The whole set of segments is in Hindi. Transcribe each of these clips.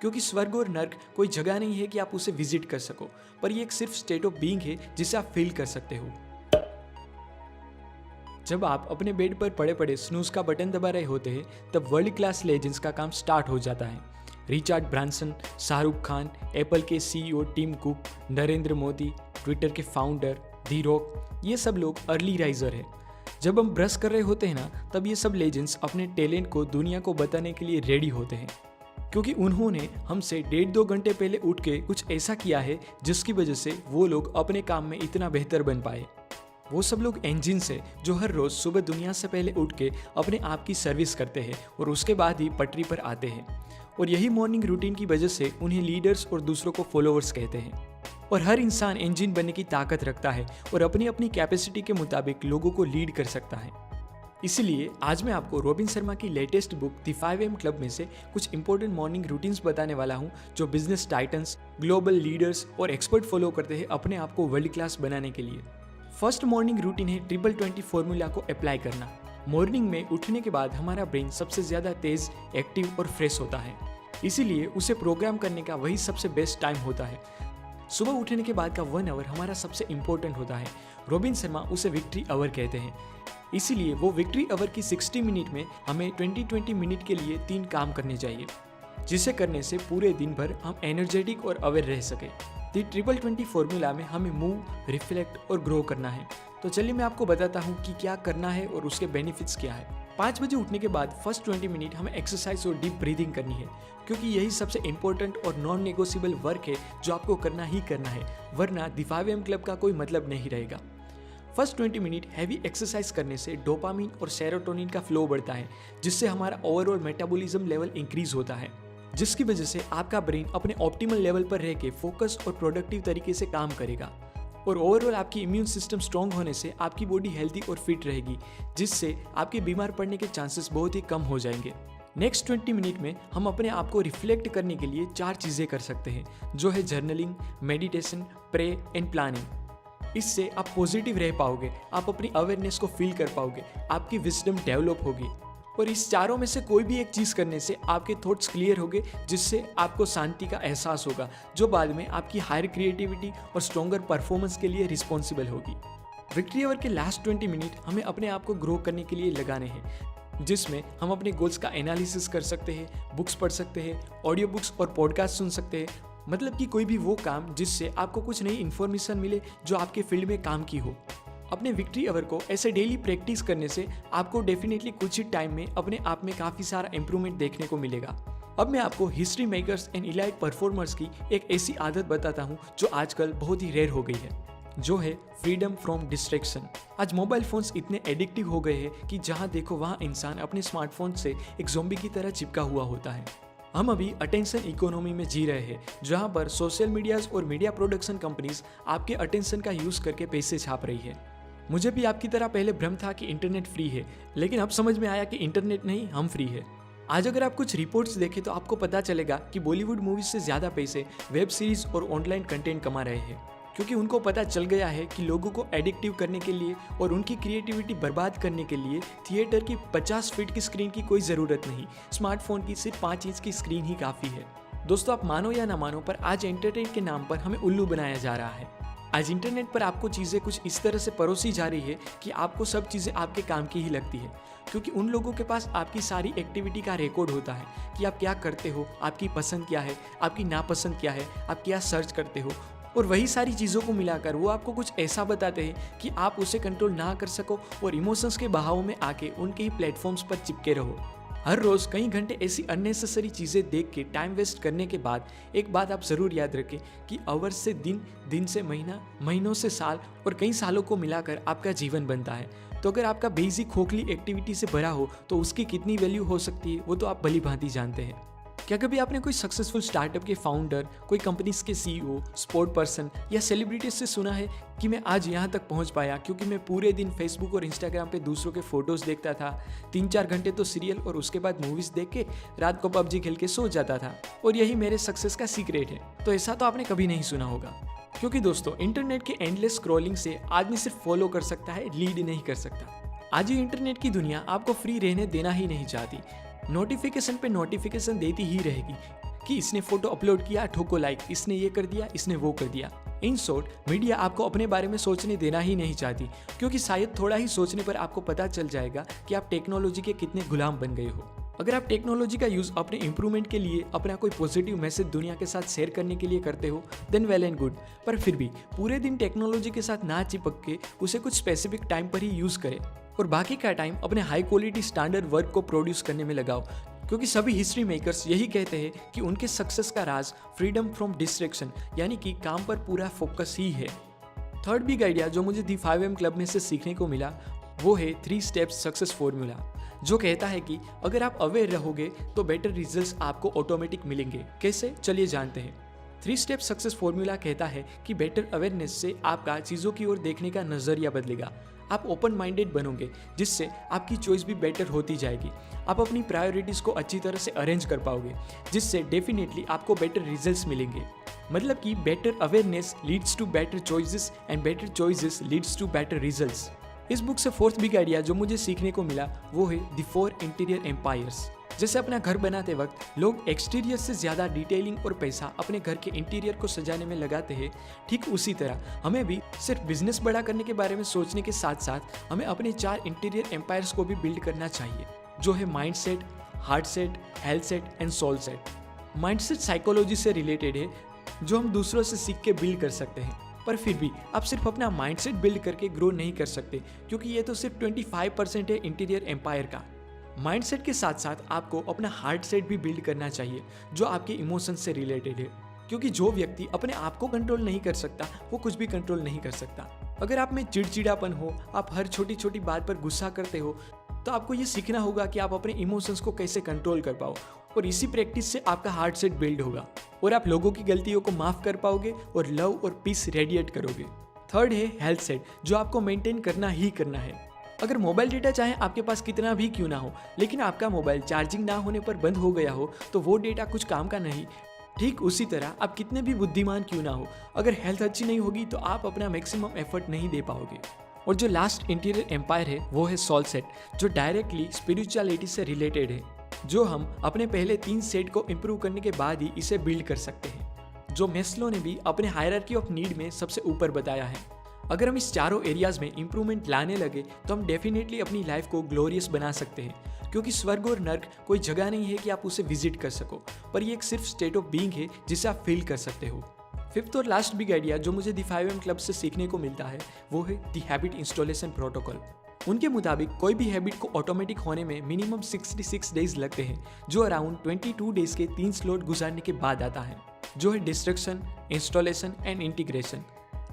क्योंकि स्वर्ग और नर्क कोई जगह नहीं है कि आप उसे विजिट कर सको, पर ये एक सिर्फ स्टेट ऑफ बीइंग है जिसे आप फील कर सकते हो। जब आप अपने बेड पर पड़े पड़े स्नूज का बटन दबा रहे होते हैं, तब वर्ल्ड क्लास लेजेंड्स का काम स्टार्ट हो जाता है। Richard Branson, Shahrukh Khan, Apple के CEO Tim Cook, Narendra Modi, Twitter के फाउंडर दी रॉक, ये सब लोग अर्ली राइजर हैं। जब हम ब्रश कर रहे होते हैं ना, तब ये सब लेजेंड्स अपने टैलेंट को दुनिया को बताने के लिए रेडी होते हैं, क्योंकि उन्होंने हमसे 1.5-2 घंटे पहले उठ के कुछ ऐसा किया है जिसकी वजह से वो लोग अपने काम में इतना बेहतर बन पाए। वो सब लोग इंजिन्स है जो हर रोज सुबह दुनिया से पहले उठ के अपने आप की सर्विस करते हैं और उसके बाद ही पटरी पर आते हैं। और यही मॉर्निंग रूटीन की वजह से उन्हें लीडर्स और दूसरों को फॉलोअर्स कहते हैं। और हर इंसान इंजन बनने की ताकत रखता है और अपनी अपनी कैपेसिटी के मुताबिक लोगों को लीड कर सकता है। इसलिए आज मैं आपको रॉबिन शर्मा की latest book the 5am club में से कुछ इंपॉर्टेंट मॉर्निंग रूटीन्स बताने वाला हूं, जो बिजनेस टाइटन्स, ग्लोबल लीडर्स और एक्सपर्ट फॉलो करते हैं अपने आप को वर्ल्ड क्लास बनाने के लिए। फर्स्ट मॉर्निंग रूटीन है 20-20 फॉर्मूला को अप्लाई करना। मॉर्निंग में उठने के बाद हमारा ब्रेन सबसे ज़्यादा तेज, एक्टिव और फ्रेश होता है, इसीलिए उसे प्रोग्राम करने का वही सबसे बेस्ट टाइम होता है। सुबह उठने के बाद का 1 आवर हमारा सबसे इम्पोर्टेंट होता है। रॉबिन शर्मा उसे विक्ट्री आवर कहते हैं। इसीलिए वो विक्ट्री आवर की 60 मिनट में हमें 20-20 मिनट के लिए 3 काम करने चाहिए, जिसे करने से पूरे दिन भर हम एनर्जेटिक और अवेयर रह सके। 20-20 फॉर्मूला में हमें मूव, रिफ्लेक्ट और ग्रो करना है। तो चलिए मैं आपको बताता हूँ कि क्या करना है और उसके बेनिफिट्स क्या है। 5 बजे उठने के बाद फर्स्ट 20 मिनट हमें एक्सरसाइज और डीप ब्रीदिंग करनी है, क्योंकि यही सबसे इंपॉर्टेंट और नॉन नेगोशिएबल वर्क है जो आपको करना ही करना है, वरना द 5am क्लब का कोई मतलब नहीं रहेगा। फर्स्ट 20 मिनट हैवी एक्सरसाइज करने से डोपामिन और सेरोटोनिन का फ्लो बढ़ता है, जिससे हमारा ओवरऑल मेटाबॉलिज्म लेवल इंक्रीज होता है, जिसकी वजह से आपका ब्रेन अपने ऑप्टिमल लेवल पर रह के फोकस और प्रोडक्टिव तरीके से काम करेगा। और ओवरऑल आपकी इम्यून सिस्टम स्ट्रॉन्ग होने से आपकी बॉडी हेल्दी और फिट रहेगी, जिससे आपके बीमार पड़ने के चांसेस बहुत ही कम हो जाएंगे। नेक्स्ट 20 मिनट में हम अपने आप को रिफ्लेक्ट करने के लिए 4 चीज़ें कर सकते हैं, जो है journaling, meditation, pray and planning. इससे आप पॉजिटिव रह पाओगे, आप अपनी अवेयरनेस को फील कर पाओगे, आपकी विजडम डेवलप होगी। और इस चारों में से कोई भी एक चीज़ करने से आपके थॉट्स क्लियर होंगे, जिससे आपको शांति का एहसास होगा, जो बाद में आपकी हायर क्रिएटिविटी और स्ट्रॉन्गर परफॉर्मेंस के लिए रिस्पॉन्सिबल होगी। विक्ट्री आवर के लास्ट 20 मिनट हमें अपने आप को ग्रो करने के लिए लगाने हैं, जिसमें हम अपने गोल्स का एनालिसिस कर सकते हैं, बुक्स पढ़ सकते हैं, ऑडियो बुक्स और पॉडकास्ट सुन सकते हैं। मतलब कि कोई भी वो काम जिससे आपको कुछ नई इन्फॉर्मेशन मिले जो आपके फील्ड में काम की हो। अपने विक्ट्री आवर को ऐसे डेली प्रैक्टिस करने से आपको डेफिनेटली कुछ ही टाइम में अपने आप में काफ़ी सारा इंप्रूवमेंट देखने को मिलेगा। अब मैं आपको history makers and elite performers की एक ऐसी आदत बताता हूँ जो आजकल बहुत ही रेयर हो गई है, जो है फ्रीडम फ्रॉम डिस्ट्रैक्शन। आज मोबाइल फोन्स इतने एडिक्टिव हो गए हैं कि जहाँ देखो वहाँ इंसान अपने स्मार्टफोन से एक ज़ॉम्बी की तरह चिपका हुआ होता है। हम अभी अटेंशन इकोनॉमी में जी रहे हैं, जहाँ पर सोशल मीडियाज और मीडिया प्रोडक्शन कंपनीज आपके अटेंशन का यूज़ करके पैसे छाप रही है। मुझे भी आपकी तरह पहले भ्रम था कि इंटरनेट फ्री है, लेकिन अब समझ में आया कि इंटरनेट नहीं, हम फ्री है। आज अगर आप कुछ रिपोर्ट्स देखें तो आपको पता चलेगा कि बॉलीवुड मूवीज से ज़्यादा पैसे वेब सीरीज और ऑनलाइन कंटेंट कमा रहे हैं, क्योंकि उनको पता चल गया है कि लोगों को एडिक्टिव करने के लिए और उनकी क्रिएटिविटी बर्बाद करने के लिए थिएटर की 50 फीट की स्क्रीन की कोई ज़रूरत नहीं, स्मार्टफोन की सिर्फ 5 इंच की स्क्रीन ही काफ़ी है। दोस्तों, आप मानो या ना मानो, पर आज एंटरटेन के नाम पर हमें उल्लू बनाया जा रहा है। आज इंटरनेट पर आपको चीज़ें कुछ इस तरह से परोसी जा रही है कि आपको सब चीज़ें आपके काम की ही लगती है, क्योंकि उन लोगों के पास आपकी सारी एक्टिविटी का रिकॉर्ड होता है कि आप क्या करते हो, आपकी पसंद क्या है, आपकी नापसंद क्या है, आप क्या सर्च करते हो, और वही सारी चीज़ों को मिलाकर वो आपको कुछ ऐसा बताते हैं कि आप उसे कंट्रोल ना कर सको और इमोशंस के बहाव में आके उनके ही प्लेटफॉर्म्स पर चिपके रहो। हर रोज़ कई घंटे ऐसी अननेसेसरी चीज़ें देख के टाइम वेस्ट करने के बाद एक बात आप ज़रूर याद रखें कि आवर्स से दिन, दिन से महीना, महीनों से साल और कई सालों को मिलाकर आपका जीवन बनता है। तो अगर आपका बेसिक खोखली एक्टिविटी से भरा हो तो उसकी कितनी वैल्यू हो सकती है वो तो आप भली भांति जानते हैं। क्या कभी आपने कोई सक्सेसफुल स्टार्टअप के फाउंडर, कोई कंपनीज के सीईओ, स्पोर्ट पर्सन या सेलिब्रिटीज से सुना है कि मैं आज यहाँ तक पहुँच पाया क्योंकि मैं पूरे दिन फेसबुक और इंस्टाग्राम पे दूसरों के फोटोज़ देखता था, 3-4 घंटे तो सीरियल और उसके बाद मूवीज़ देख के रात को पबजी खेल के सो जाता था और यही मेरे सक्सेस का सीक्रेट है? तो ऐसा तो आपने कभी नहीं सुना होगा, क्योंकि दोस्तों इंटरनेट के एंडलेस स्क्रॉलिंग से आदमी सिर्फ फॉलो कर सकता है, लीड नहीं कर सकता। आज ये इंटरनेट की दुनिया आपको फ्री रहने देना ही नहीं चाहती, नोटिफिकेशन पे नोटिफिकेशन देती ही रहेगी। कि इसने फोटो अपलोड किया, ठोको लाइक, इसने ये कर दिया, इसने वो कर दिया। इन शॉर्ट, मीडिया आपको अपने बारे में सोचने देना ही नहीं चाहती, क्योंकि शायद थोड़ा ही सोचने पर आपको पता चल जाएगा कि आप टेक्नोलॉजी के कितने गुलाम बन गए हो। अगर आप टेक्नोलॉजी का यूज अपने इंप्रूवमेंट के लिए, अपना कोई पॉजिटिव मैसेज दुनिया के साथ शेयर करने के लिए करते हो, देन वेल एंड गुड। पर फिर भी पूरे दिन टेक्नोलॉजी के साथ ना चिपक के उसे कुछ स्पेसिफिक टाइम पर ही यूज करें और बाकी का टाइम अपने हाई क्वालिटी स्टैंडर्ड वर्क को प्रोड्यूस करने में लगाओ, क्योंकि सभी हिस्ट्री मेकर्स यही कहते हैं कि उनके सक्सेस का राज फ्रीडम फ्रॉम डिस्ट्रैक्शन यानी कि काम पर पूरा फोकस ही है। थर्ड बिग आइडिया जो मुझे दी 5am क्लब में से सीखने को मिला वो है 3 स्टेप्स सक्सेस फॉर्मूला, जो कहता है कि अगर आप अवेयर रहोगे तो बेटर रिजल्ट्स आपको ऑटोमेटिक मिलेंगे। कैसे, चलिए जानते हैं। 3 स्टेप सक्सेस फॉर्मूला कहता है कि बेटर अवेयरनेस से आपका चीज़ों की ओर देखने का नज़रिया बदलेगा। आप ओपन माइंडेड बनोगे, जिससे आपकी चॉइस भी बेटर होती जाएगी। आप अपनी प्रायोरिटीज़ को अच्छी तरह से अरेंज कर पाओगे, जिससे डेफिनेटली आपको बेटर रिजल्ट्स मिलेंगे। मतलब कि better awareness leads to better choices and better choices leads to better results. इस बुक से फोर्थ बिग आइडिया जो मुझे सीखने को मिला वो है द 4 इंटीरियर एम्पायर्स। जैसे अपना घर बनाते वक्त लोग एक्सटीरियर से ज़्यादा डिटेलिंग और पैसा अपने घर के इंटीरियर को सजाने में लगाते हैं, ठीक उसी तरह हमें भी सिर्फ बिजनेस बड़ा करने के बारे में सोचने के साथ साथ हमें अपने 4 इंटीरियर एम्पायर्स को भी बिल्ड करना चाहिए, जो है mind set, heart set, health set and soul set. Mind set psychology से रिलेटेड है, जो हम दूसरों से सीख के बिल्ड कर सकते हैं। पर फिर भी आप सिर्फ अपना माइंडसेट बिल्ड करके ग्रो नहीं कर सकते, क्योंकि ये तो सिर्फ 25% है इंटीरियर एम्पायर का। माइंडसेट के साथ साथ आपको अपना हार्ट सेट भी बिल्ड करना चाहिए, जो आपके इमोशंस से रिलेटेड है, क्योंकि जो व्यक्ति अपने आप को कंट्रोल नहीं कर सकता वो कुछ भी कंट्रोल नहीं कर सकता। अगर आप में चिड़चिड़ापन हो, आप हर छोटी छोटी बात पर गुस्सा करते हो, तो आपको ये सीखना होगा कि आप अपने इमोशंस को कैसे कंट्रोल कर पाओ, और इसी प्रैक्टिस से आपका हार्ट सेट बिल्ड होगा और आप लोगों की गलतियों को माफ कर पाओगे और लव और पीस रेडिएट करोगे। थर्ड है हेल्थ सेट, जो आपको मेंटेन करना ही करना है। अगर मोबाइल डेटा चाहे आपके पास कितना भी क्यों ना हो, लेकिन आपका मोबाइल चार्जिंग ना होने पर बंद हो गया हो, तो वो डेटा कुछ काम का नहीं। ठीक उसी तरह आप कितने भी बुद्धिमान क्यों ना हो, अगर हेल्थ अच्छी नहीं होगी तो आप अपना मैक्सिमम एफर्ट नहीं दे पाओगे। और जो लास्ट इंटीरियर एम्पायर है वो है सोल सेट, जो डायरेक्टली स्पिरिचुअलिटी से रिलेटेड है, जो हम अपने पहले 3 सेट को इम्प्रूव करने के बाद ही इसे बिल्ड कर सकते हैं, जो मेस्लो ने भी अपने हायरार्की ऑफ नीड में सबसे ऊपर बताया है। अगर हम इस चारों एरियाज में इम्प्रूवमेंट लाने लगे तो हम डेफिनेटली अपनी लाइफ को ग्लोरियस बना सकते हैं, क्योंकि स्वर्ग और नर्क कोई जगह नहीं है कि आप उसे विजिट कर सको, पर ये एक सिर्फ स्टेट ऑफ बीइंग है जिसे आप फील कर सकते हो। फिफ्थ और लास्ट बिग आइडिया जो मुझे द 5am क्लब से सीखने को मिलता है वो है द हैबिट इंस्टॉलेशन प्रोटोकॉल। उनके मुताबिक कोई भी हैबिट को ऑटोमेटिक होने में मिनिमम 66 डेज लगते हैं, जो अराउंड 22 डेज के 3 स्लॉट गुजारने के बाद आता है, जो है डिस्ट्रक्शन, इंस्टॉलेशन एंड इंटीग्रेशन,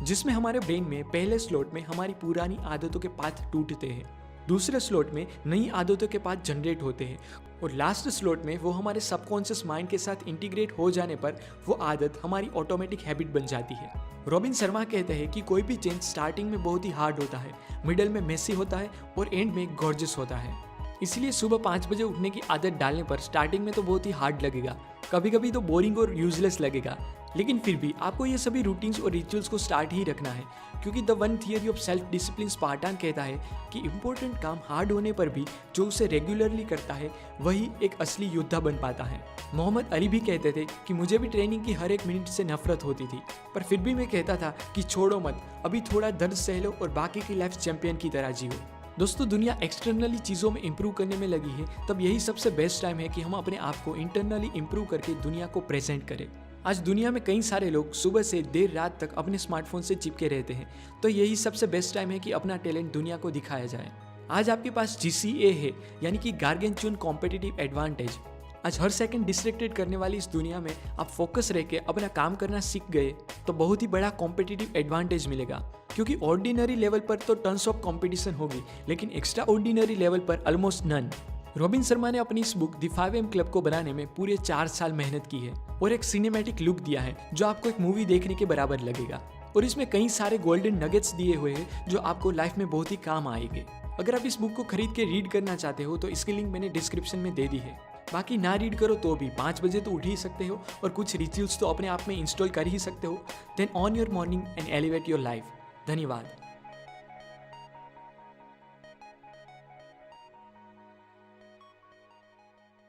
जिसमें हमारे ब्रेन में पहले स्लॉट में हमारी पुरानी आदतों के पाथ टूटते हैं, दूसरे स्लॉट में नई आदतों के पाथ जनरेट होते हैं, और लास्ट स्लॉट में वो हमारे सबकॉन्शियस माइंड के साथ इंटीग्रेट हो जाने पर वो आदत हमारी ऑटोमेटिक हैबिट बन जाती है। रॉबिन शर्मा कहते हैं कि कोई भी चेंज स्टार्टिंग में बहुत ही हार्ड होता है, मिडल में मेसी होता है और एंड में गॉर्जियस होता है। इसलिए सुबह 5 बजे उठने की आदत डालने पर स्टार्टिंग में तो बहुत ही हार्ड लगेगा, कभी कभी तो बोरिंग और यूजलेस लगेगा, लेकिन फिर भी आपको ये सभी रूटीन्स और रिचुअल्स को स्टार्ट ही रखना है, क्योंकि the one theory of self discipline Spartan कहता है कि इंपॉर्टेंट काम हार्ड होने पर भी जो उसे रेगुलरली करता है वही एक असली योद्धा बन पाता है। मोहम्मद अली भी कहते थे कि मुझे भी ट्रेनिंग की हर एक मिनट से नफरत होती थी, पर फिर भी मैं कहता था कि छोड़ो मत, अभी थोड़ा दर्द सह लो और बाकी की लाइफ चैंपियन की तरह जियो। दोस्तों, दुनिया एक्सटर्नली चीज़ों में इंप्रूव करने में लगी है, तब यही सबसे बेस्ट टाइम है कि हम अपने आप को इंटरनली इंप्रूव करके दुनिया को प्रेजेंट करें। आज दुनिया में कई सारे लोग सुबह से देर रात तक अपने स्मार्टफोन से चिपके रहते हैं, तो यही सबसे बेस्ट टाइम है कि अपना टैलेंट दुनिया को दिखाया जाए। आज आपके पास GCA है, यानी कि गार्गेंचुन कॉम्पिटिटिव एडवांटेज। आज हर सेकंड डिस्ट्रैक्टेड करने वाली इस दुनिया में आप फोकस रह के अपना काम करना सीख गए तो बहुत ही बड़ा कॉम्पिटिटिव एडवांटेज मिलेगा, क्योंकि ऑर्डिनरी लेवल पर तो टन्स ऑफ कॉम्पिटिशन होगी, लेकिन एक्स्ट्रा ऑर्डिनरी लेवल पर ऑलमोस्ट नन। रॉबिन शर्मा ने अपनी इस बुक द 5am क्लब को बनाने में पूरे 4 साल मेहनत की है और एक सिनेमैटिक लुक दिया है जो आपको एक मूवी देखने के बराबर लगेगा, और इसमें कई सारे गोल्डन नगेट्स दिए हुए हैं जो आपको लाइफ में बहुत ही काम आएंगे। अगर आप इस बुक को खरीद के रीड करना चाहते हो तो इसकी लिंक मैंने डिस्क्रिप्शन में दे दी है। बाकी ना रीड करो तो भी 5 बजे तो उठ ही सकते हो और कुछ रिचुअल्स तो अपने आप में इंस्टॉल कर ही सकते हो। Then on your morning and elevate your life. धन्यवाद।